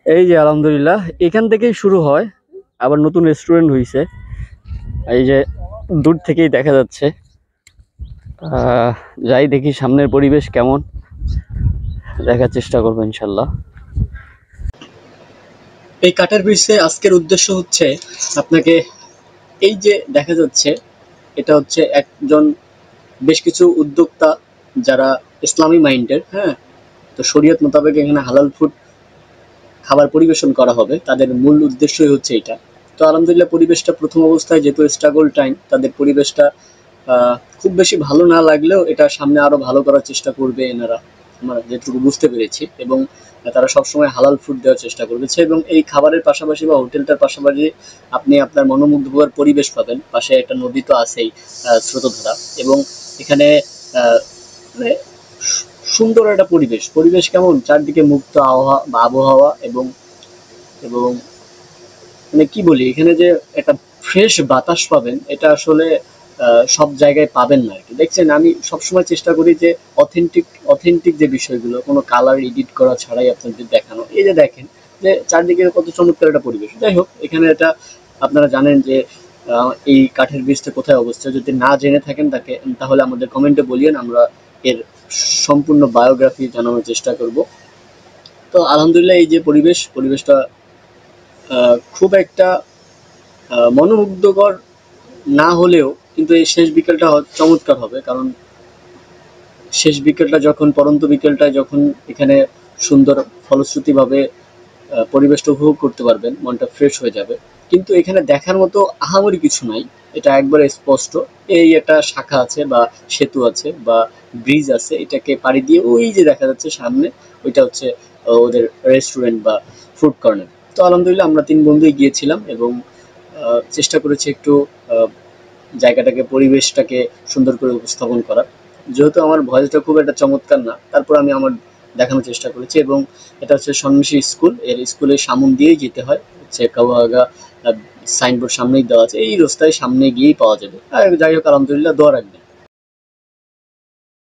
এই যে আলহামদুলিল্লাহ এখান থেকেই শুরু হয়, আবার নতুন রেস্টুরেন্ট হইছে। এই যে দূর থেকেই দেখা যাচ্ছে। আহ, যাই দেখি সামনের পরিবেশ কেমন, দেখার চেষ্টা করবো ইনশাল্লাহ। এই কাটার ব্রিজে আজকের উদ্দেশ্য হচ্ছে আপনাকে, এই যে দেখা যাচ্ছে এটা হচ্ছে একজন, বেশ কিছু উদ্যোক্তা যারা ইসলামী মাইন্ডের, হ্যাঁ, তো শরীয়ত মোতাবেক এখানে হালাল ফুড খাবার পরিবেশন করা হবে, তাদের মূল উদ্দেশ্যই হচ্ছে এটা। তো আলহামদুলিল্লাহ পরিবেশটা প্রথম অবস্থায় যেহেতু স্ট্রাগল টাইম, তাদের পরিবেশটা খুব বেশি ভালো না লাগলেও এটা সামনে আরো ভালো করার চেষ্টা করবে এনারা, আমরা যেটুকু বুঝতে পেরেছি। এবং তারা সবসময় হালাল ফুড দেওয়ার চেষ্টা করছে, এবং এই খাবারের পাশাপাশি বা হোটেলটার পাশাপাশি আপনি আপনার মনোমুগ্ধকর পরিবেশ পাবেন। পাশে একটা নদী তো আছেই, স্রোতধারা, এবং এখানে আহ, মানে সুন্দর একটা পরিবেশ। পরিবেশ কেমন, চারদিকে মুক্ত আবহাওয়া বা আবহাওয়া, এবং এবং মানে কি বলি, এখানে যে একটা ফ্রেশ বাতাস পাবেন, এটা আসলে সব জায়গায় পাবেন না আর কি। দেখছেন, আমি সবসময় চেষ্টা করি যে অথেন্টিক অথেন্টিক যে বিষয়গুলো, কোনো কালার এডিট করা ছাড়াই আপনাদের দেখানো। এই যে দেখেন যে চারদিকে কত চমৎকার একটা পরিবেশ। যাই হোক, এখানে এটা আপনারা জানেন যে এই কাঠের ব্রিজটা কোথায় অবস্থিত। যদি না জেনে থাকেন তাহলে আমাদের কমেন্টে বলিয়েন, আমরা এর সম্পূর্ণ বায়োগ্রাফি জানানোর চেষ্টা করব। তো আলহামদুলিল্লাহ এই যে পরিবেশটা খুব একটা মনোমুগ্ধকর না হলেও কিন্তু এই শেষ বিকেলটা চমৎকার হবে। কারণ শেষ বিকেলটা যখন, পড়ন্ত বিকেলটা যখন এখানে সুন্দর ফলশ্রুতিভাবে পরিবেশটা উপভোগ করতে পারবেন, মনটা ফ্রেশ হয়ে যাবে। কিন্তু এখানে দেখার মতো আহামরি কিছু নাই, এটা একবারে স্পষ্ট। এই একটা শাখা আছে বা সেতু আছে বা ব্রিজ আছে, এটাকে পাড়ি দিয়ে ওই যে দেখা যাচ্ছে সামনে, ওইটা হচ্ছে ওদের রেস্টুরেন্ট বা ফুড কর্নার। তো আলহামদুলিল্লাহ আমরা তিন বন্ধুই গিয়েছিলাম, এবং চেষ্টা করেছি একটু আহ, জায়গাটাকে, পরিবেশটাকে সুন্দর করে উপস্থাপন করার। যেহেতু আমার ভয়েসটা খুব একটা চমৎকার না, তারপর আমি আমার দেখানোর চেষ্টা করেছি। এবং এটা হচ্ছে সন্ন্যাসী স্কুল, এর স্কুলের সামন দিয়েই যেতে হয়, হচ্ছে কাওয়াগা সাইনবোর্ড সামনেই দেওয়া আছে, এই রাস্তায় সামনে গিয়েই পাওয়া যাবে। আর যাই হোক, আলহামদুলিল্লাহ দোয়া রাখবেন।